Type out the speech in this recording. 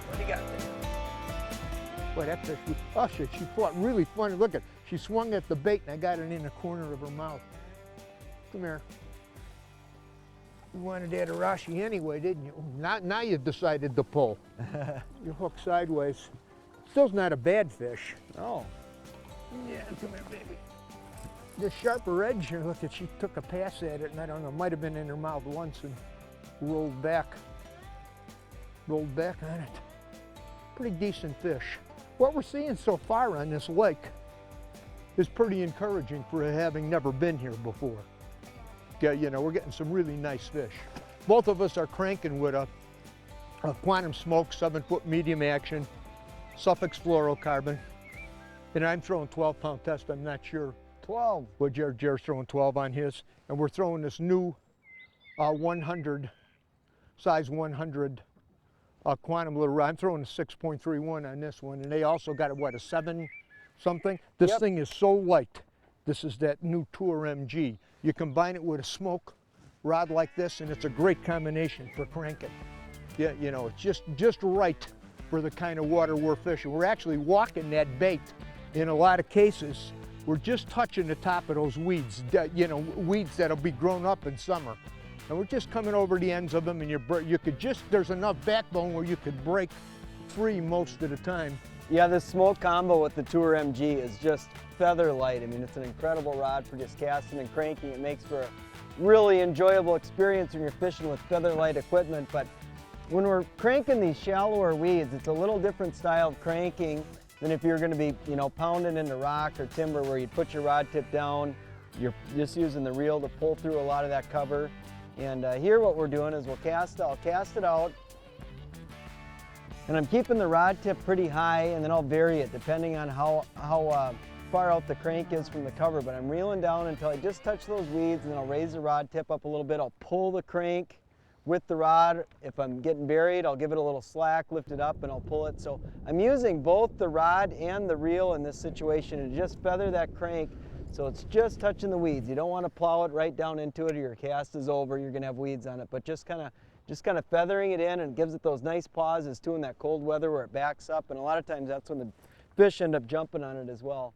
What do you got there? Boy, that fish, oh shit, she fought really funny. Look at, she swung at the bait and I got it in the corner of her mouth. Come here. You wanted that arashi anyway, didn't you? Now you've decided to pull. You hook sideways. Still's not a bad fish. Oh. Yeah, come here, baby. The sharper edge, look at, she took a pass at it and I don't know, might have been in her mouth once and rolled back on it. Pretty decent fish. What we're seeing so far on this lake is pretty encouraging for having never been here before. Yeah, you know, we're getting some really nice fish. Both of us are cranking with a Quantum Smoke 7-foot medium action, Suffix fluorocarbon, and I'm throwing 12-pound test. I'm not sure 12. what Jared's throwing 12 on his, and we're throwing this new 100, size 100 Quantum little rod. I'm throwing a 6.31 on this one, and they also got, what, a 7 something? This Yep. thing is so light. This is that new Tour MG. You combine it with a smoke rod like this, and it's a great combination for cranking. Yeah, you know, it's just right for the kind of water we're fishing. We're actually walking that bait in a lot of cases. We're just touching the top of those weeds, you know, weeds that'll be grown up in summer. And we're just coming over the ends of them, and you could just, there's enough backbone where you could break free most of the time. Yeah, this smoke combo with the Tour MG is just feather light. I mean, it's an incredible rod for just casting and cranking. It makes for a really enjoyable experience when you're fishing with feather light equipment. But when we're cranking these shallower weeds, it's a little different style of cranking than if you're going to be, you know, pounding into rock or timber where you put your rod tip down. You're just using the reel to pull through a lot of that cover. And here what we're doing is I'll cast it out, and I'm keeping the rod tip pretty high, and then I'll vary it depending on how far out the crank is from the cover. But I'm reeling down until I just touch those weeds, and then I'll raise the rod tip up a little bit. I'll pull the crank with the rod. If I'm getting buried, I'll give it a little slack, lift it up, and I'll pull it. So I'm using both the rod and the reel in this situation to just feather that crank so it's just touching the weeds. You don't want to plow it right down into it or your cast is over, you're going to have weeds on it. But just kind of feathering it in, and gives it those nice pauses too in that cold weather where it backs up, and a lot of times that's when the fish end up jumping on it as well.